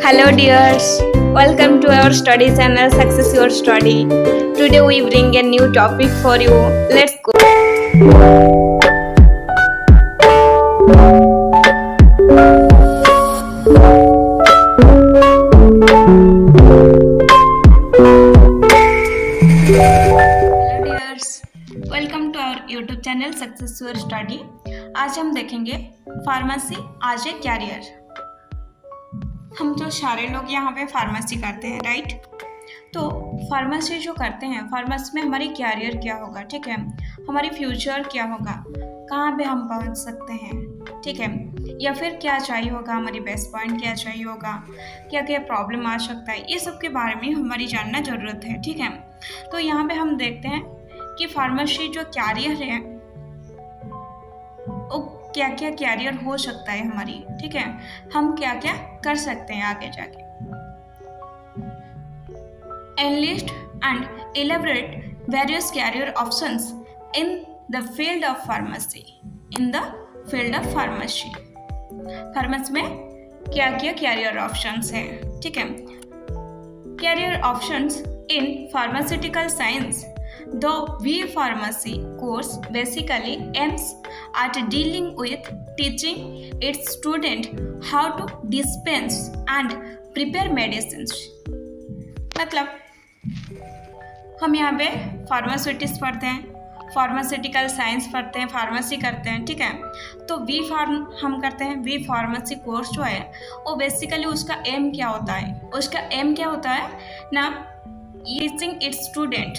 Hello dears, welcome to our study channel Success Your Study. Today we bring a new topic for you. Let's go. Hello dears, welcome to our YouTube channel Success Your Study. आज हम देखेंगे pharmacy आज ए career. हम तो सारे लोग यहाँ पे फार्मेसी करते हैं, राइट? तो फार्मेसी जो करते हैं, फार्मेसी में हमारी कैरियर क्या होगा, ठीक है, हमारी फ्यूचर क्या होगा, कहाँ पे हम पहुँच सकते हैं, ठीक है, या फिर क्या चाहिए होगा, हमारी बेस्ट पॉइंट क्या चाहिए होगा, क्या क्या प्रॉब्लम आ सकता है, ये सब के बारे में हमारी जानना ज़रूरत है, ठीक है। तो यहाँ पे हम देखते हैं कि फार्मेसी जो कैरियर है वो क्या क्या कैरियर हो सकता है हमारी, ठीक है, हम क्या क्या कर सकते हैं आगे जाके। Enlist and elaborate various career options in the field of pharmacy. In the field of pharmacy. Pharmacy में क्या क्या कैरियर ऑप्शंस हैं, ठीक है। Career options in pharmaceutical science. The B Pharmacy course basically aims at dealing with teaching its student how to dispense and prepare medicines. मतलब हम यहाँ पे फार्मास्यूटिक्स पढ़ते हैं, फार्मास्यूटिकल साइंस पढ़ते हैं, फार्मेसी करते हैं, ठीक है। तो बी फार्म हम करते हैं, बी फार्मेसी कोर्स जो है वो बेसिकली उसका एम क्या होता है, उसका एम क्या होता है ना, teaching its student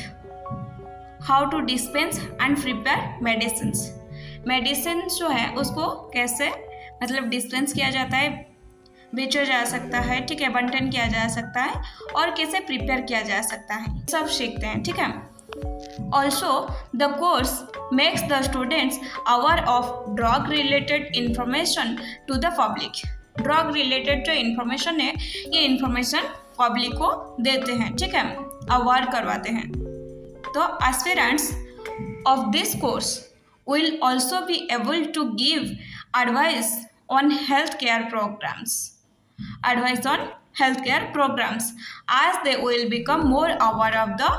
how to dispense and prepare medicines. Medicine जो है उसको कैसे मतलब डिस्पेंस किया जाता है, बेचा जा सकता है, ठीक है, बंटन किया जा सकता है, और कैसे प्रिपेयर किया जा सकता है, सब सीखते हैं, ठीक है। Also the course makes the students aware of drug related information to the public. Drug related जो इंफॉर्मेशन है ये इंफॉर्मेशन पब्लिक को देते हैं, ठीक है, अवेयर करवाते हैं। तो aspirants of this course will also be able to give advice on healthcare programs. Advice on healthcare programs as they will become more aware of the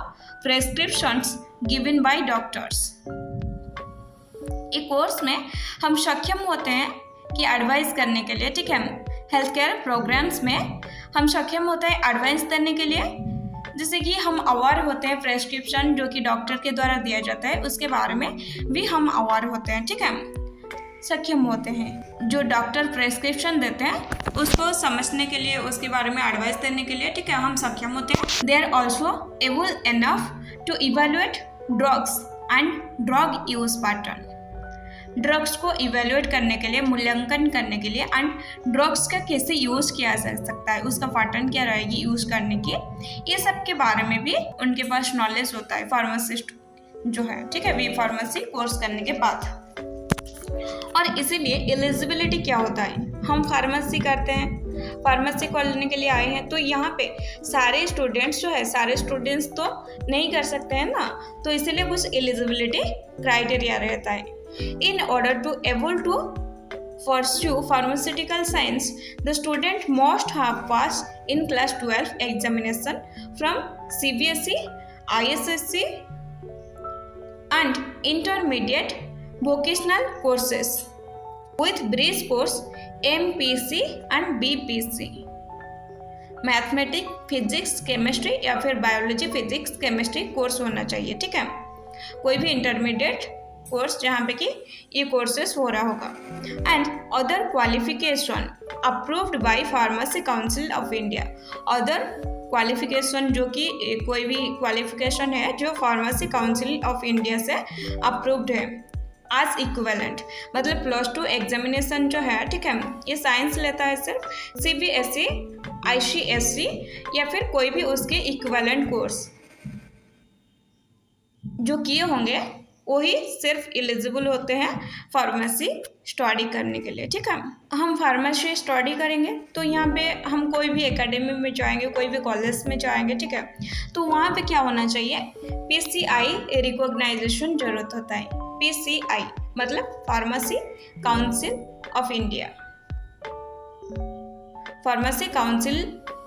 prescriptions given by doctors. इस course में हम सक्षम होते हैं कि advice करने के लिए, ठीक है, हेल्थ केयर प्रोग्राम्स में हम सक्षम होते हैं एडवाइस देने के लिए, जैसे कि हम अवेयर होते हैं प्रेस्क्रिप्शन जो कि डॉक्टर के द्वारा दिया जाता है उसके बारे में भी हम अवेयर होते हैं, ठीक है, सक्षम होते हैं। जो डॉक्टर प्रेस्क्रिप्शन देते हैं उसको समझने के लिए, उसके बारे में एडवाइस देने के लिए, ठीक है, हम सक्षम होते हैं। They are also able enough to evaluate drugs and drug use pattern. Drugs को इवेल्युएट करने के लिए, मूल्यांकन करने के लिए, एंड ड्रग्स का कैसे यूज़ किया जा सकता है, उसका पैटर्न क्या रहेगी यूज़ करने की, ये सब के बारे में भी उनके पास नॉलेज होता है फार्मासिस्ट जो है, ठीक है, बी फार्मेसी कोर्स करने के बाद। और इसीलिए एलिजिबिलिटी क्या होता है, हम फार्मेसी करते हैं, फार्मेसी करने के लिए आए हैं, तो यहाँ पे सारे स्टूडेंट्स जो है, सारे स्टूडेंट्स तो नहीं कर सकते हैं ना, तो इसीलिए कुछ एलिजिबिलिटी क्राइटेरिया रहता है। In order to able to pursue pharmaceutical science, the student must have passed in class 12 examination from CBSE, ISSC and intermediate vocational courses with bridge course MPC and BPC, mathematics, physics, chemistry या फिर biology, physics, chemistry course होना चाहिए, ठीक है, कोई भी intermediate course जहाँ पे कि ये कोर्सेस हो रहा होगा। And other qualification approved by pharmacy council of India. Other qualification जो कि कोई भी क्वालिफिकेशन है जो फार्मेसी काउंसिल ऑफ इंडिया से अप्रूव्ड है एज इक्विवेलेंट, मतलब +2 एग्जामिनेशन जो है, ठीक है, ये साइंस लेता है सिर्फ, CBSE, ICSE या फिर कोई भी उसके इक्विवेलेंट कोर्स जो किए होंगे वही सिर्फ एलिजिबल होते हैं फार्मेसी स्टडी करने के लिए, ठीक है। हम फार्मेसी स्टडी करेंगे तो यहाँ पे हम कोई भी एकेडमी में जाएंगे, कोई भी कॉलेज में जाएंगे, ठीक है, तो वहाँ पे क्या होना चाहिए, PCI रिकॉग्नाइजेशन जरूरत होता है। PCI मतलब pharmacy council of India. Pharmacy council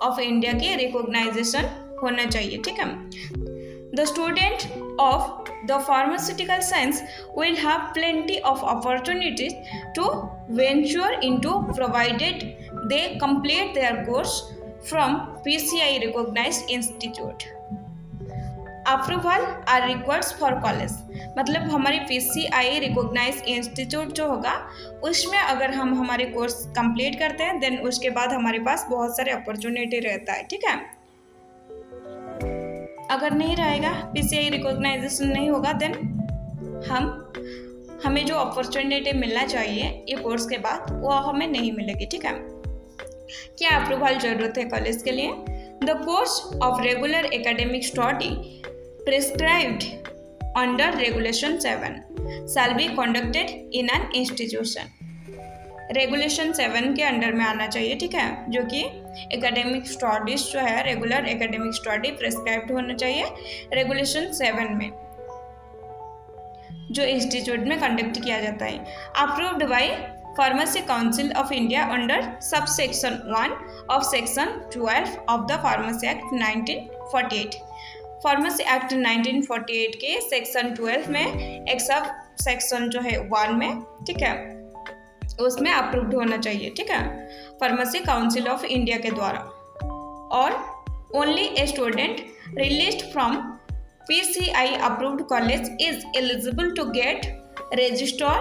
of India की रिकॉग्नाइजेशन होना चाहिए, ठीक है। The student of the pharmaceutical science will have plenty of opportunities to venture into provided they complete their course from PCI recognised institute. Approval are required for college, मतलब हमारी PCI recognise institute जो होगा उसमें अगर हम हमारे course complete करते हैं देन उसके बाद हमारे पास बहुत सारे अपॉर्चुनिटी रहता है, ठीक है। अगर नहीं रहेगा, PCI रिकॉग्नाइजेशन नहीं होगा, देन हमें जो अपॉर्चुनिटी मिलना चाहिए ये कोर्स के बाद वो हमें नहीं मिलेगी, ठीक है। क्या अप्रूवल जरूरत है कॉलेज के लिए? The course of regular academic study prescribed under Regulation 7 shall be conducted in an institution। Regulation 7 के अंडर में आना चाहिए, ठीक है, जो कि एकेडमिक स्टडीज जो है रेगुलर एकेडमिक स्टडी प्रिस्क्राइब्ड होना चाहिए रेगुलेशन 7 में, जो इंस्टीट्यूट में कंडक्ट किया जाता है। Approved by pharmacy council of India under subsection 1 of section 12 of the pharmacy act 1948। Pharmacy act 1948 के सेक्शन 12 में एक सब सेक्शन जो है 1 में, ठीक है, उसमें अप्रूव्ड होना चाहिए, ठीक है, फार्मेसी काउंसिल ऑफ इंडिया के द्वारा। और only a student released from PCI approved college is eligible to get register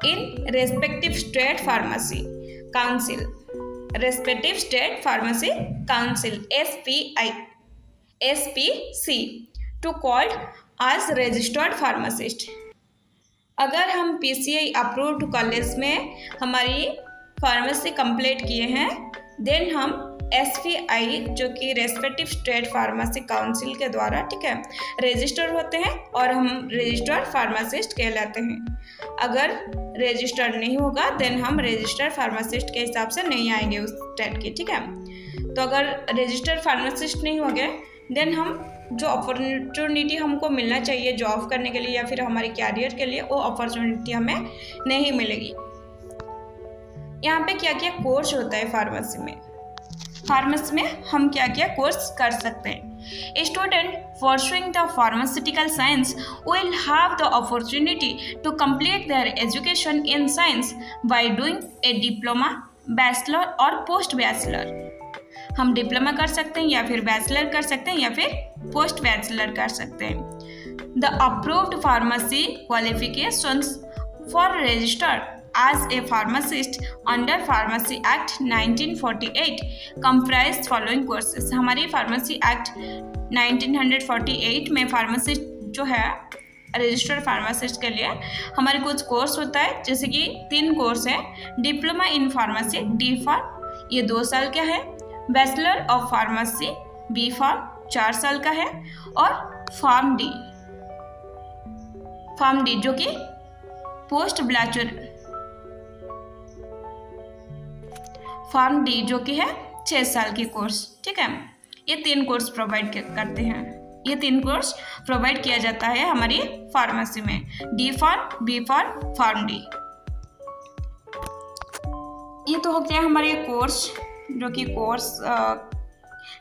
in respective state pharmacy council, respective state pharmacy council SPC to called as registered pharmacist. अगर हम PCI approved college में हमारी pharmacy complete किए हैं then हम SPI जो कि respective state pharmacy council के द्वारा, ठीक है, रजिस्टर होते हैं और हम रजिस्टर्ड फार्मासिस्ट कहलाते हैं। अगर रजिस्टर्ड नहीं होगा देन हम रजिस्टर्ड फार्मासिस्ट के हिसाब से नहीं आएंगे उस स्टेट की, ठीक है। तो अगर रजिस्टर्ड फार्मासिस्ट नहीं हो गए देन हम जो अपॉर्चुनिटी हमको मिलना चाहिए जॉब करने के लिए या फिर हमारे कैरियर के लिए वो अपॉर्चुनिटी हमें नहीं मिलेगी। यहाँ पे क्या क्या कोर्स होता है फार्मेसी में? फार्मेसी में हम क्या क्या कोर्स कर सकते हैं? Student pursuing the pharmaceutical science will have the opportunity to complete their education in science by doing a diploma, bachelor और पोस्ट बैचलर। हम डिप्लोमा कर सकते हैं या फिर बैचलर कर सकते हैं या फिर पोस्ट बैचलर कर सकते हैं। The approved pharmacy qualifications for registered as a pharmacist under pharmacy act 1948 comprise following courses. हमारी फार्मेसी एक्ट 1948 में फार्मासिस्ट जो है रजिस्टर्ड फार्मासिस्ट के लिए हमारे कुछ कोर्स होता है, जैसे कि 3 कोर्स है। डिप्लोमा इन फार्मेसी D.Pharm ये 2 साल का है, बैचलर ऑफ फार्मेसी B.Pharm 4 साल का है, और फार्म डी जो कि पोस्ट बैचलर फार्म डी जो कि है 6 साल की कोर्स, ठीक है। ये 3 कोर्स प्रोवाइड करते हैं, ये 3 कोर्स प्रोवाइड किया जाता है हमारी फार्मेसी में, D.Pharm B.Pharm फार्म डी। ये तो हो गया हमारे कोर्स, जो कि कोर्स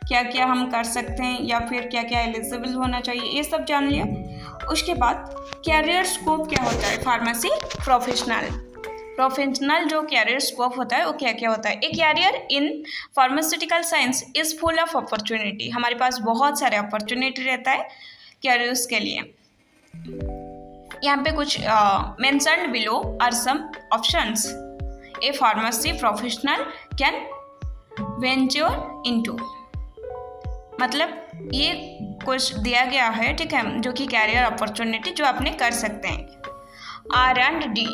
क्या क्या हम कर सकते हैं या फिर क्या क्या एलिजिबल होना चाहिए ये सब जान लिया। उसके बाद कैरियर स्कोप क्या होता है फार्मेसी प्रोफेशनल जो कैरियर स्कोप होता है वो क्या क्या होता है? A career in pharmaceutical science is full of opportunity. हमारे पास बहुत सारे अपॉर्चुनिटी रहता है कैरियर्स के लिए। यहाँ पे कुछ mentioned below are some options a pharmacy professional can venture into, मतलब ये कुछ दिया गया है, ठीक है, जो कि कैरियर अपॉर्चुनिटी जो आपने कर सकते हैं। R&D,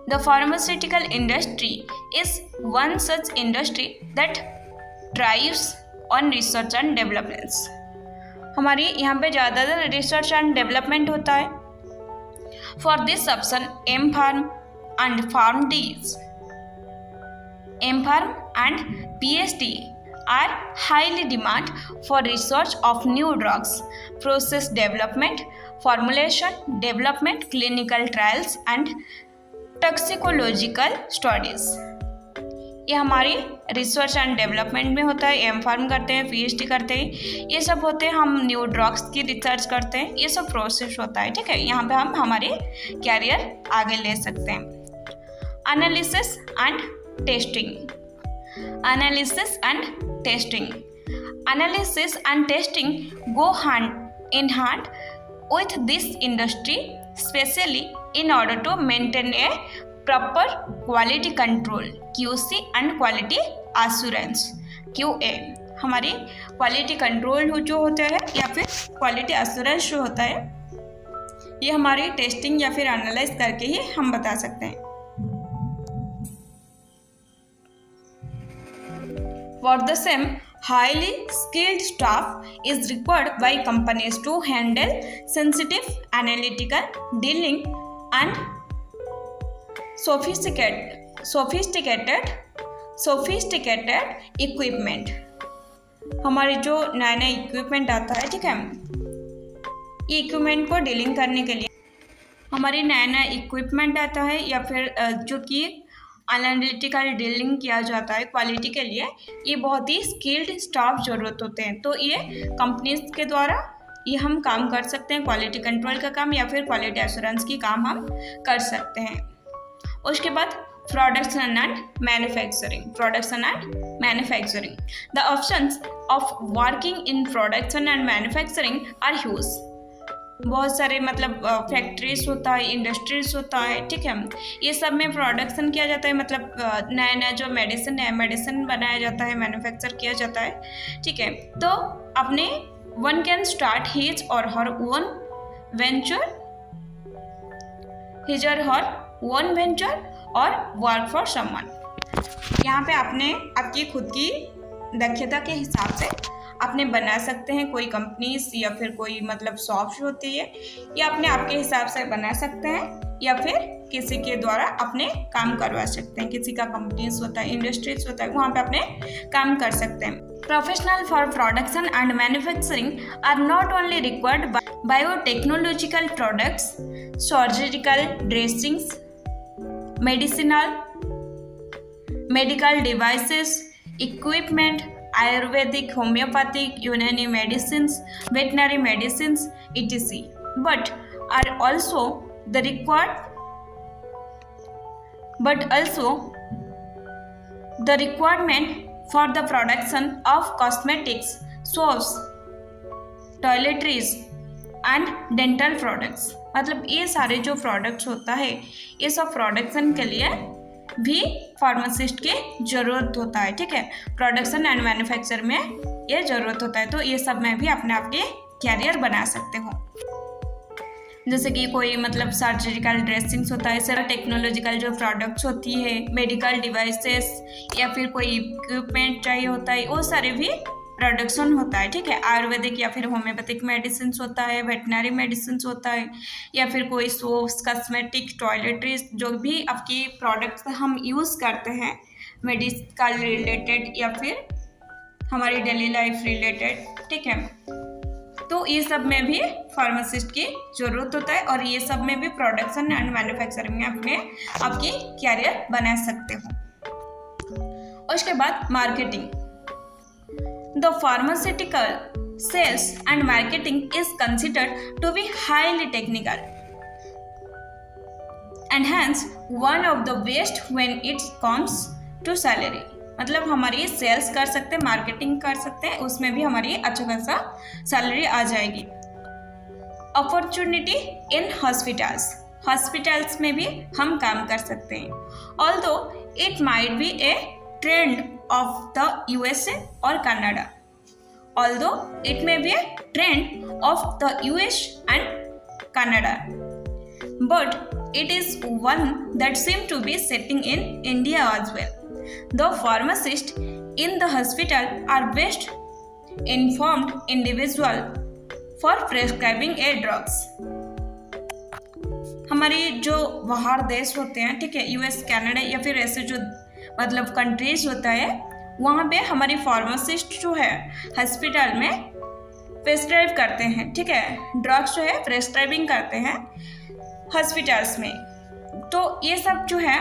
the pharmaceutical industry is one such industry that thrives on research and developments. हमारी यहाँ पे ज़्यादातर रिसर्च एंड डेवलपमेंट होता है। For this option M.Pharm and PharmDs, M.Pharm and PhD are highly demand for research of new drugs, process development, formulation development, clinical trials and toxicological studies। ये हमारी research and development में होता है, M farm करते हैं, PhD करते हैं, ये सब होते हैं। हम न्यू ड्रग्स की रिसर्च करते हैं, ये सब प्रोसेस होता है, ठीक है। यहाँ पे हम हमारे कैरियर आगे ले सकते हैं। Analysis and testing. Analysis and testing. Analysis and testing go hand in hand with this industry, especially in order to maintain a proper quality control, QC and quality assurance, QA। हमारी quality control जो होता है या फिर quality assurance जो होता है, ये हमारी टेस्टिंग या फिर एनालाइज करके ही हम बता सकते हैं। For the same, highly skilled staff is required by companies to handle sensitive analytical dealing and sophisticated equipment। हमारे जो नया नया इक्विपमेंट आता है, ठीक है, ये इक्विपमेंट को डीलिंग करने के लिए हमारी नया नया इक्विपमेंट आता है या फिर जो कि एनालिटिकल डीलिंग किया जाता है क्वालिटी के लिए, ये बहुत ही स्किल्ड स्टाफ ज़रूरत होते हैं। तो ये कंपनीज के द्वारा ये हम काम कर सकते हैं, क्वालिटी कंट्रोल का काम या फिर क्वालिटी एश्योरेंस की काम हम कर सकते हैं। उसके बाद production and manufacturing. Production and manufacturing, the options of working in production and manufacturing are huge. बहुत सारे मतलब फैक्ट्रीज होता है, इंडस्ट्रीज होता है, ठीक है, ये सब में प्रोडक्शन किया जाता है। मतलब नया नया जो मेडिसिन है, मेडिसिन बनाया जाता है, मैन्युफैक्चर किया जाता है, ठीक है। तो अपने वन कैन स्टार्ट हिज और हर ओन वेंचर, हिज और हर ओन वेंचर और वर्क फॉर समवन। यहाँ पे आपने आपकी खुद की दक्षता के हिसाब से आपने बना सकते हैं कोई कंपनीज या फिर कोई मतलब शॉप्स होती है, या अपने आपके हिसाब से बना सकते हैं या फिर किसी के द्वारा अपने काम करवा सकते हैं। किसी का कंपनीज होता है, इंडस्ट्रीज होता है, वहाँ पे अपने काम कर सकते हैं। Professional for production and manufacturing are not only required biotechnological products, surgical dressings, medical devices, equipment, Ayurvedic, homeopathic, Unani medicines, veterinary medicines, etc. But also the requirement for the production of cosmetics, soaps, toiletries and dental products। मतलब ये सारे जो products होता है, ये सब production के लिए भी फार्मासिस्ट की ज़रूरत होता है, ठीक है। प्रोडक्शन एंड मैन्युफैक्चर में ये ज़रूरत होता है। तो ये सब में भी अपने आप के कैरियर बना सकते हो। जैसे कि कोई मतलब सर्जिकल ड्रेसिंग्स होता है, सारा टेक्नोलॉजिकल जो प्रोडक्ट्स होती है, मेडिकल डिवाइसेस या फिर कोई इक्विपमेंट चाहिए होता है, वो सारे भी प्रोडक्शन होता है, ठीक है। आयुर्वेदिक या फिर होम्योपैथिक मेडिसिन होता है, वेटनरी मेडिसिन होता है, या फिर कोई सोप्स, कॉस्मेटिक, टॉयलेटरीज, जो भी आपकी प्रोडक्ट्स हम यूज़ करते हैं मेडिकल रिलेटेड या फिर हमारी डेली लाइफ रिलेटेड, ठीक है। तो ये सब में भी फार्मासिस्ट की ज़रूरत होता है और ये सब में भी प्रोडक्शन एंड मैन्युफैक्चरिंग में अपने आपकी कैरियर बना सकते हो। उसके बाद marketing. The pharmaceutical sales and marketing is considered to be highly technical and hence one of the best when it comes to salary। मतलब हमारी सेल्स कर सकते हैं, मार्केटिंग कर सकते हैं, उसमें भी हमारी अच्छा खासा सैलरी आ जाएगी। अपॉर्चुनिटी इन हॉस्पिटल्स में भी हम काम कर सकते हैं। Although it might be A trend of the USA or Canada, although it may be a trend of the US and Canada, but it is one that seems to be setting in India as well. The pharmacists in the hospital are best informed individual for prescribing a drugs। हमारी जो बाहर देश होते हैं, ठीक है, US, Canada या फिर ऐसे जो मतलब कंट्रीज होता है, वहाँ पे हमारी फार्मासिस्ट जो है हॉस्पिटल में प्रेस्क्राइब करते हैं, ठीक है, ड्रग्स जो है प्रेस्क्राइबिंग करते हैं हॉस्पिटल्स में। तो ये सब जो है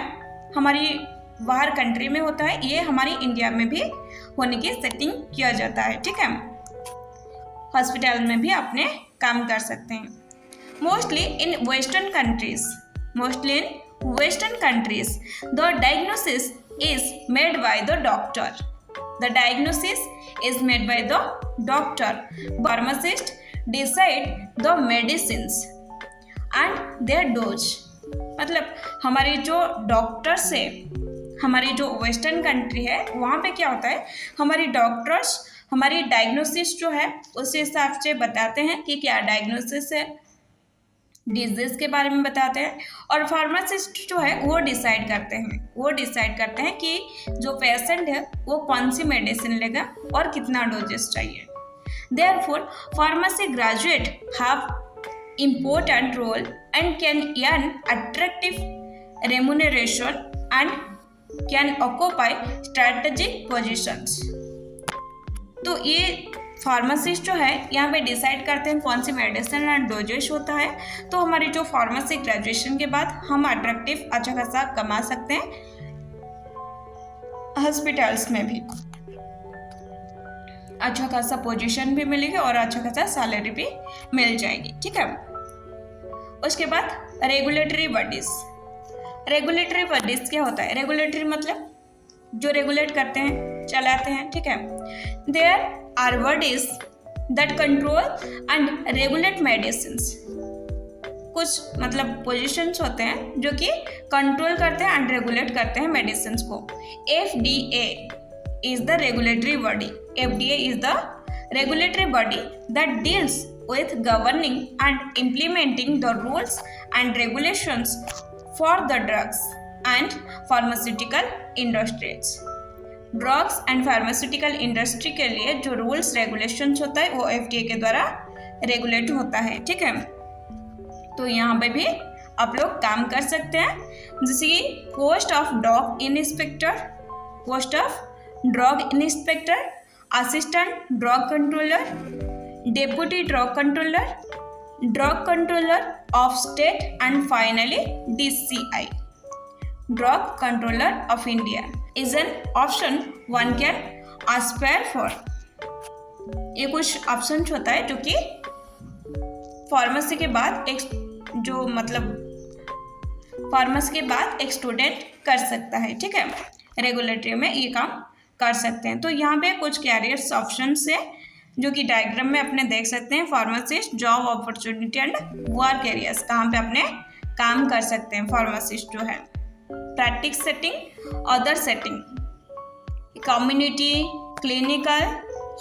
हमारी बाहर कंट्री में होता है, ये हमारी इंडिया में भी होने की सेटिंग किया जाता है। ठीक है, हॉस्पिटल में भी अपने काम कर सकते हैं। Mostly in western countries the diagnosis is made by the doctor. The diagnosis is made by the doctor. Pharmacist decide the medicines and their dose. मतलब हमारे जो डॉक्टर्स है, हमारी जो वेस्टर्न कंट्री है, वहाँ पे क्या होता है, हमारी डॉक्टर्स हमारी डायग्नोसिस जो है उस हिसाब से बताते हैं कि क्या डायग्नोसिस है, डिजीज के बारे में बताते हैं, और फार्मासिस्ट जो है वो डिसाइड करते हैं कि जो पेशेंट है वो कौन सी मेडिसिन लेगा और कितना डोजेस चाहिए। Therefore pharmacy graduate have important role and can earn attractive remuneration and can occupy strategic positions. तो ये फार्मासिस्ट जो है यहाँ पे डिसाइड करते हैं कौन सी मेडिसिन एंड डोजेस होता है। तो हमारी जो फार्मेसी ग्रेजुएशन के बाद हम अट्रैक्टिव अच्छा खासा कमा सकते हैं, हॉस्पिटल्स में भी अच्छा खासा पोजीशन भी मिलेगी और अच्छा खासा सैलरी भी मिल जाएगी। ठीक है, उसके बाद रेगुलेटरी बॉडीज क्या होता है? रेगुलेटरी मतलब जो रेगुलेट करते हैं, चलाते हैं। ठीक है, there are bodies that control and regulate medicines. कुछ मतलब पोजीशंस होते हैं जो कि कंट्रोल करते हैं एंड रेगुलेट करते हैं मेडिसिन्स को। FDA is the regulatory body. FDA is the regulatory body that deals with governing and implementing the rules and regulations for the drugs and pharmaceutical industries. Drugs and pharmaceutical industry के लिए जो rules regulations होता है वो FDA के द्वारा regulate होता है। ठीक है, तो यहाँ पे भी आप लोग काम कर सकते हैं, जैसे कि post of drug inspector, assistant drug controller, deputy drug controller of state and finally DCI, drug controller of India is an option one can aspire for. ये कुछ ऑप्शन होता है जो कि फार्मेसी के बाद एक स्टूडेंट कर सकता है। ठीक है, रेगुलेटरी में ये काम कर सकते हैं। तो यहाँ पे कुछ कैरियर्स ऑप्शंस है जो कि डायग्राम में अपने देख सकते हैं। Pharmacist, job opportunity and work areas, कहाँ पे अपने काम कर सकते हैं फार्मासिस्ट जो है। Practice setting, other setting, community, clinical,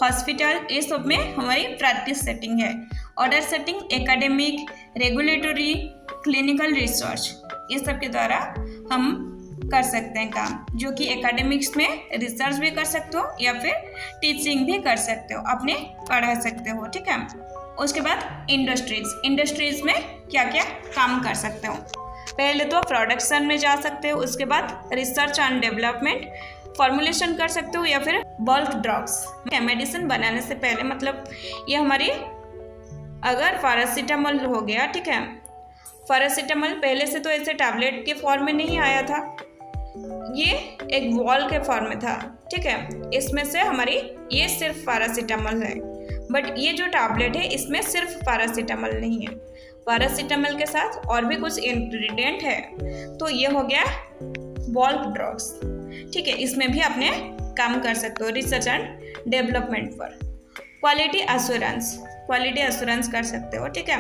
hospital, ये सब में हमारी प्रैक्टिस सेटिंग है। Other setting academic, regulatory, clinical research, ये सब के द्वारा हम कर सकते हैं काम, जो कि एकेडमिक्स में रिसर्च भी कर सकते हो या फिर टीचिंग भी कर सकते हो, अपने पढ़ा सकते हो। ठीक है, उसके बाद इंडस्ट्रीज में क्या क्या काम कर सकते हो? पहले तो प्रोडक्शन में जा सकते हो, उसके बाद रिसर्च एंड डेवलपमेंट, फॉर्मुलेशन कर सकते हो या फिर बल्क ड्रग्स। मेडिसिन बनाने से पहले मतलब ये हमारी, अगर पैरासीटामोल हो गया, ठीक है, पैरासीटामोल पहले से तो ऐसे टैबलेट के फॉर्म में नहीं आया था, ये एक बॉल के फॉर्म में था। ठीक है, इसमें से हमारी ये सिर्फ पैरासीटामोल है, बट ये जो टैबलेट है इसमें सिर्फ पैरासीटामोल नहीं है, पैरासीटामोल के साथ और भी कुछ इंग्रेडिएंट है, तो ये हो गया बल्क ड्रग्स। ठीक है, इसमें भी अपने काम कर सकते हो रिसर्च एंड डेवलपमेंट पर। क्वालिटी अश्योरेंस कर सकते हो। ठीक है,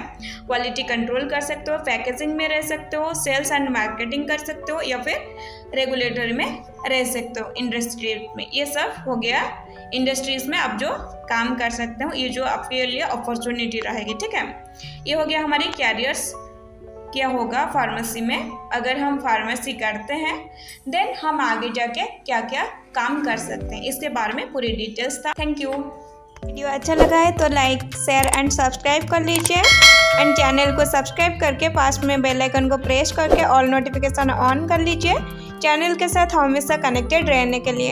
क्वालिटी कंट्रोल कर सकते हो, पैकेजिंग में रह सकते हो, सेल्स एंड मार्केटिंग कर सकते हो या फिर रेगुलेटरी में रह सकते हो, इंडस्ट्री में। ये सब हो गया इंडस्ट्रीज में आप जो काम कर सकते हो, ये जो आपके लिए अपॉर्चुनिटी रहेगी। ठीक है, ये हो गया हमारी कैरियर्स, क्या होगा फार्मेसी में। अगर हम फार्मेसी करते हैं देन हम आगे जाके क्या क्या काम कर सकते हैं, इसके बारे में पूरी डिटेल्स था। Thank you. वीडियो अच्छा लगा है तो लाइक, शेयर एंड सब्सक्राइब कर लीजिए, एंड चैनल को सब्सक्राइब करके पास में बेल आइकन को प्रेस करके ऑल नोटिफिकेशन ऑन कर लीजिए, चैनल के साथ हमेशा कनेक्टेड रहने के लिए।